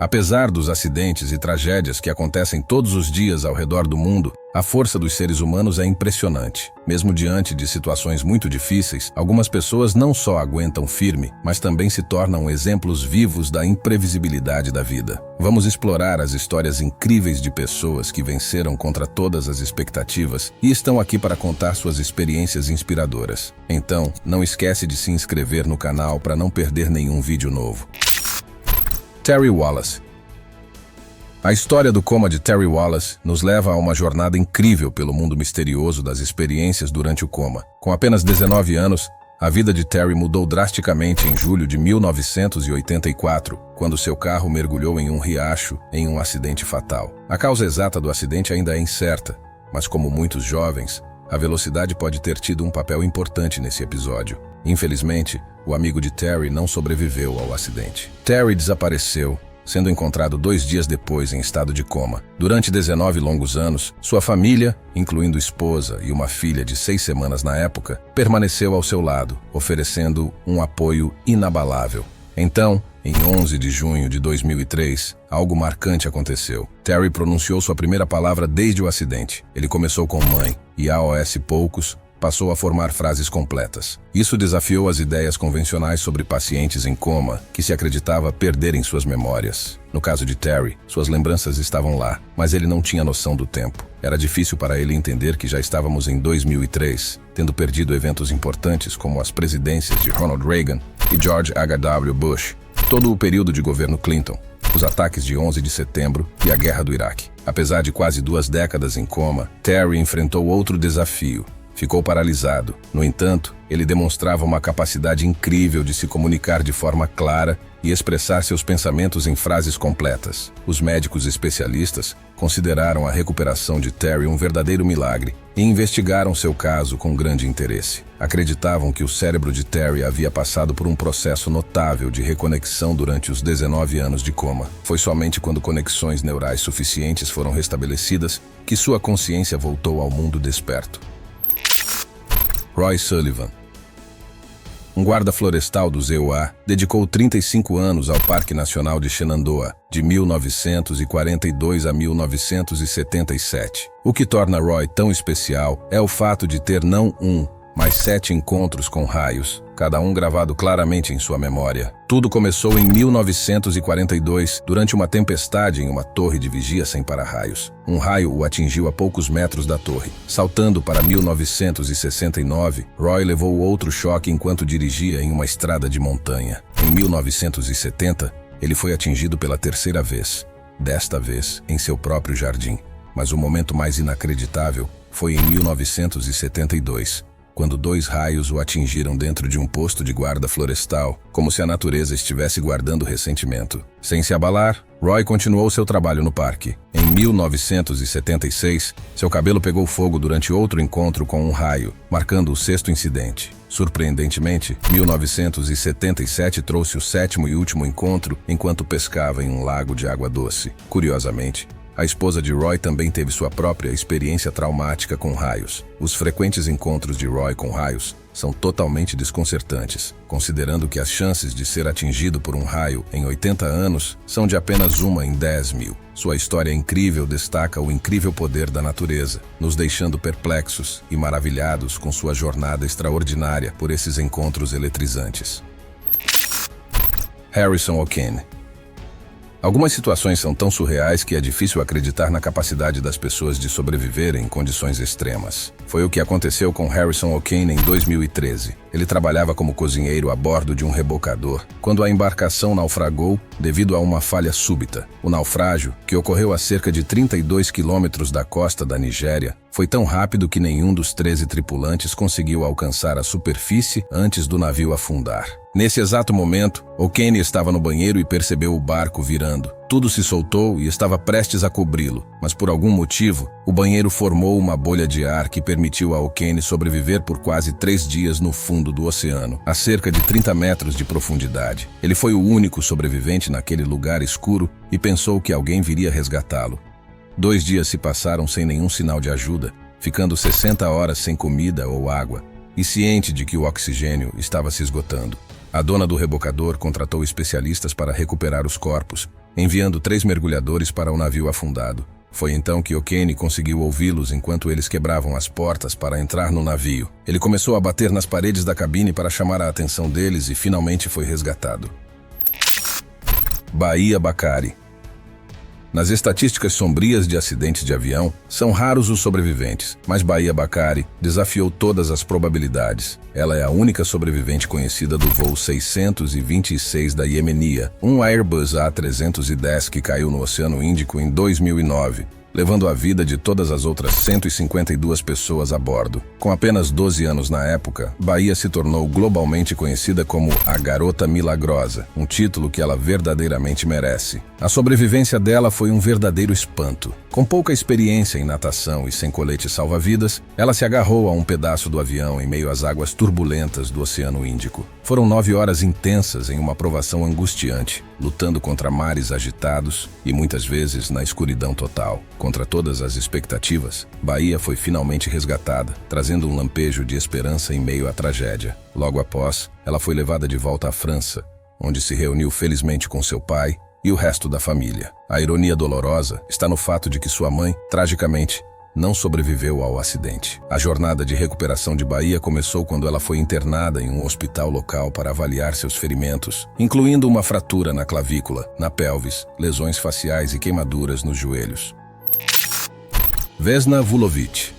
Apesar dos acidentes e tragédias que acontecem todos os dias ao redor do mundo, a força dos seres humanos é impressionante. Mesmo diante de situações muito difíceis, algumas pessoas não só aguentam firme, mas também se tornam exemplos vivos da imprevisibilidade da vida. Vamos explorar as histórias incríveis de pessoas que venceram contra todas as expectativas e estão aqui para contar suas experiências inspiradoras. Então, não esquece de se inscrever no canal para não perder nenhum vídeo novo. Terry Wallace. A história do coma de Terry Wallace nos leva a uma jornada incrível pelo mundo misterioso das experiências durante o coma. Com apenas 19 anos, a vida de Terry mudou drasticamente em julho de 1984, quando seu carro mergulhou em um riacho em um acidente fatal. A causa exata do acidente ainda é incerta, mas como muitos jovens, a velocidade pode ter tido um papel importante nesse episódio. Infelizmente, o amigo de Terry não sobreviveu ao acidente. Terry desapareceu, sendo encontrado 2 dias depois em estado de coma. Durante 19 longos anos, sua família, incluindo esposa e uma filha de 6 semanas na época, permaneceu ao seu lado, oferecendo um apoio inabalável. Então, em 11 de junho de 2003, algo marcante aconteceu. Terry pronunciou sua primeira palavra desde o acidente. Ele começou com mãe e aos poucos, passou a formar frases completas. Isso desafiou as ideias convencionais sobre pacientes em coma, que se acreditava perderem suas memórias. No caso de Terry, suas lembranças estavam lá, mas ele não tinha noção do tempo. Era difícil para ele entender que já estávamos em 2003, tendo perdido eventos importantes como as presidências de Ronald Reagan e George H.W. Bush, todo o período de governo Clinton, os ataques de 11 de setembro e a guerra do Iraque. Apesar de quase 2 décadas em coma, Terry enfrentou outro desafio. Ficou paralisado. No entanto, ele demonstrava uma capacidade incrível de se comunicar de forma clara e expressar seus pensamentos em frases completas. Os médicos especialistas consideraram a recuperação de Terry um verdadeiro milagre e investigaram seu caso com grande interesse. Acreditavam que o cérebro de Terry havia passado por um processo notável de reconexão durante os 19 anos de coma. Foi somente quando conexões neurais suficientes foram restabelecidas que sua consciência voltou ao mundo desperto. Roy Sullivan. Um guarda florestal do ZEUA dedicou 35 anos ao Parque Nacional de Shenandoah, de 1942 a 1977. O que torna Roy tão especial é o fato de ter não um, mas 7 encontros com raios, cada um gravado claramente em sua memória. Tudo começou em 1942, durante uma tempestade em uma torre de vigia sem para-raios. Um raio o atingiu a poucos metros da torre. Saltando para 1969, Roy levou outro choque enquanto dirigia em uma estrada de montanha. Em 1970, ele foi atingido pela 3ª vez, desta vez em seu próprio jardim. Mas o momento mais inacreditável foi em 1972, quando 2 raios o atingiram dentro de um posto de guarda florestal, como se a natureza estivesse guardando ressentimento. Sem se abalar, Roy continuou seu trabalho no parque. Em 1976, seu cabelo pegou fogo durante outro encontro com um raio, marcando o 6º incidente. Surpreendentemente, 1977 trouxe o 7º e último encontro enquanto pescava em um lago de água doce. Curiosamente, a esposa de Roy também teve sua própria experiência traumática com raios. Os frequentes encontros de Roy com raios são totalmente desconcertantes, considerando que as chances de ser atingido por um raio em 80 anos são de apenas 1 em 10.000. Sua história incrível destaca o incrível poder da natureza, nos deixando perplexos e maravilhados com sua jornada extraordinária por esses encontros eletrizantes. Harrison O'Kane. Algumas situações são tão surreais que é difícil acreditar na capacidade das pessoas de sobreviverem em condições extremas. Foi o que aconteceu com Harrison O'Kane em 2013. Ele trabalhava como cozinheiro a bordo de um rebocador, quando a embarcação naufragou devido a uma falha súbita. O naufrágio, que ocorreu a cerca de 32 quilômetros da costa da Nigéria, foi tão rápido que nenhum dos 13 tripulantes conseguiu alcançar a superfície antes do navio afundar. Nesse exato momento, O'Kane estava no banheiro e percebeu o barco virando. Tudo se soltou e estava prestes a cobri-lo, mas por algum motivo, o banheiro formou uma bolha de ar que permitiu a O'Kane sobreviver por quase 3 dias no fundo do oceano, a cerca de 30 metros de profundidade. Ele foi o único sobrevivente naquele lugar escuro e pensou que alguém viria resgatá-lo. 2 dias se passaram sem nenhum sinal de ajuda, ficando 60 horas sem comida ou água, e ciente de que o oxigênio estava se esgotando. A dona do rebocador contratou especialistas para recuperar os corpos, enviando 3 mergulhadores para o navio afundado. Foi então que O'Kane conseguiu ouvi-los enquanto eles quebravam as portas para entrar no navio. Ele começou a bater nas paredes da cabine para chamar a atenção deles e finalmente foi resgatado. Bahia Bakari. Nas estatísticas sombrias de acidentes de avião, são raros os sobreviventes, mas Bahia Bakari desafiou todas as probabilidades. Ela é a única sobrevivente conhecida do voo 626 da Iemenia, um Airbus A310 que caiu no Oceano Índico em 2009. Levando a vida de todas as outras 152 pessoas a bordo. Com apenas 12 anos na época, Bahia se tornou globalmente conhecida como a Garota Milagrosa, um título que ela verdadeiramente merece. A sobrevivência dela foi um verdadeiro espanto. Com pouca experiência em natação e sem colete salva-vidas, ela se agarrou a um pedaço do avião em meio às águas turbulentas do Oceano Índico. Foram 9 horas intensas em uma provação angustiante, lutando contra mares agitados e muitas vezes na escuridão total. Contra todas as expectativas, Bahia foi finalmente resgatada, trazendo um lampejo de esperança em meio à tragédia. Logo após, ela foi levada de volta à França, onde se reuniu felizmente com seu pai e o resto da família. A ironia dolorosa está no fato de que sua mãe, tragicamente, não sobreviveu ao acidente. A jornada de recuperação de Bahia começou quando ela foi internada em um hospital local para avaliar seus ferimentos, incluindo uma fratura na clavícula, na pelvis, lesões faciais e queimaduras nos joelhos. Vesna Vulović.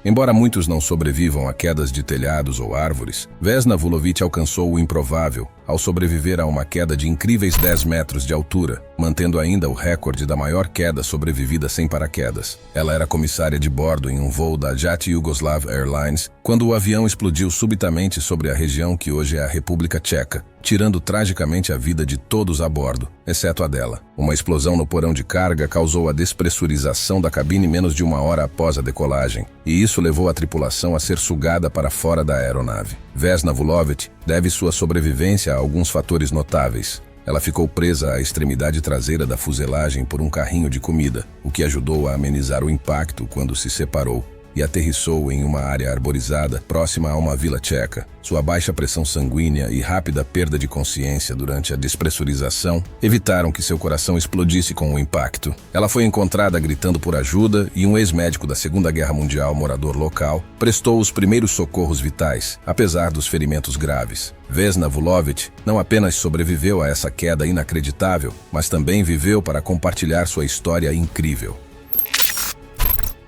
Embora muitos não sobrevivam a quedas de telhados ou árvores, Vesna Vulović alcançou o improvável ao sobreviver a uma queda de incríveis 10 metros de altura, mantendo ainda o recorde da maior queda sobrevivida sem paraquedas. Ela era comissária de bordo em um voo da JAT Yugoslav Airlines quando o avião explodiu subitamente sobre a região que hoje é a República Tcheca, tirando tragicamente a vida de todos a bordo, exceto a dela. Uma explosão no porão de carga causou a despressurização da cabine menos de 1 hora após a decolagem, e isso levou a tripulação a ser sugada para fora da aeronave. Vesna Vulović deve sua sobrevivência a alguns fatores notáveis. Ela ficou presa à extremidade traseira da fuselagem por um carrinho de comida, o que ajudou a amenizar o impacto quando se separou, e aterrissou em uma área arborizada próxima a uma vila tcheca. Sua baixa pressão sanguínea e rápida perda de consciência durante a despressurização evitaram que seu coração explodisse com o impacto. Ela foi encontrada gritando por ajuda e um ex-médico da Segunda Guerra Mundial, morador local, prestou os primeiros socorros vitais, apesar dos ferimentos graves. Vesna Vulović não apenas sobreviveu a essa queda inacreditável, mas também viveu para compartilhar sua história incrível.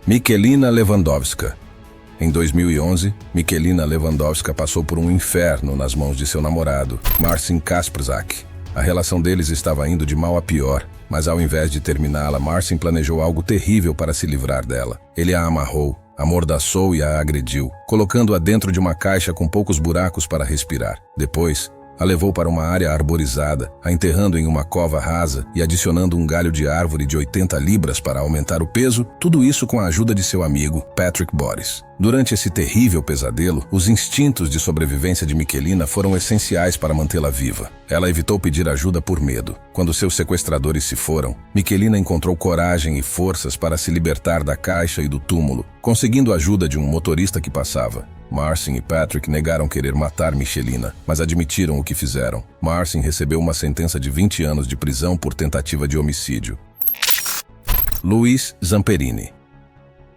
Michelina Lewandowska. Em 2011, Michelina Lewandowska passou por um inferno nas mãos de seu namorado, Marcin Kasprczak. A relação deles estava indo de mal a pior, mas ao invés de terminá-la, Marcin planejou algo terrível para se livrar dela. Ele a amarrou, amordaçou e a agrediu, colocando-a dentro de uma caixa com poucos buracos para respirar. Depois, a levou para uma área arborizada, a enterrando em uma cova rasa e adicionando um galho de árvore de 80 libras para aumentar o peso, tudo isso com a ajuda de seu amigo, Patrick Boris. Durante esse terrível pesadelo, os instintos de sobrevivência de Michelina foram essenciais para mantê-la viva. Ela evitou pedir ajuda por medo. Quando seus sequestradores se foram, Michelina encontrou coragem e forças para se libertar da caixa e do túmulo, conseguindo a ajuda de um motorista que passava. Marcin e Patrick negaram querer matar Michelina, mas admitiram o que fizeram. Marcin recebeu uma sentença de 20 anos de prisão por tentativa de homicídio. Luiz Zamperini.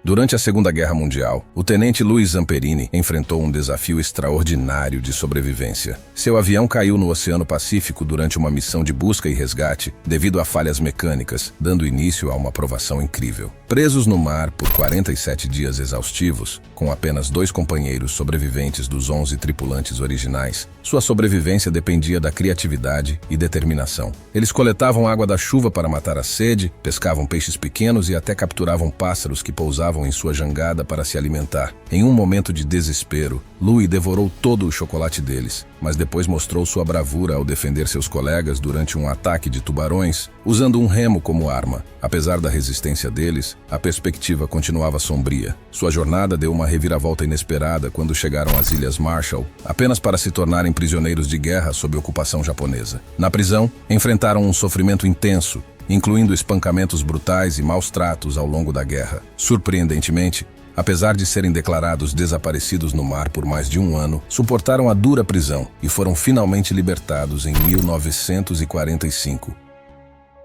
Durante a Segunda Guerra Mundial, o tenente Luiz Zamperini enfrentou um desafio extraordinário de sobrevivência. Seu avião caiu no Oceano Pacífico durante uma missão de busca e resgate devido a falhas mecânicas, dando início a uma provação incrível. Presos no mar por 47 dias exaustivos, com apenas 2 companheiros sobreviventes dos 11 tripulantes originais, sua sobrevivência dependia da criatividade e determinação. Eles coletavam água da chuva para matar a sede, pescavam peixes pequenos e até capturavam pássaros que pousavam em sua jangada para se alimentar. Em um momento de desespero, Louis devorou todo o chocolate deles, mas depois mostrou sua bravura ao defender seus colegas durante um ataque de tubarões, usando um remo como arma. Apesar da resistência deles, a perspectiva continuava sombria. Sua jornada deu uma reviravolta inesperada quando chegaram às Ilhas Marshall, apenas para se tornarem prisioneiros de guerra sob ocupação japonesa. Na prisão, enfrentaram um sofrimento intenso, incluindo espancamentos brutais e maus tratos ao longo da guerra. Surpreendentemente, apesar de serem declarados desaparecidos no mar por mais de 1 ano, suportaram a dura prisão e foram finalmente libertados em 1945.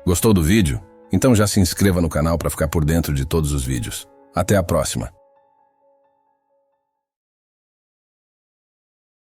Gostou do vídeo? Então já se inscreva no canal para ficar por dentro de todos os vídeos. Até a próxima!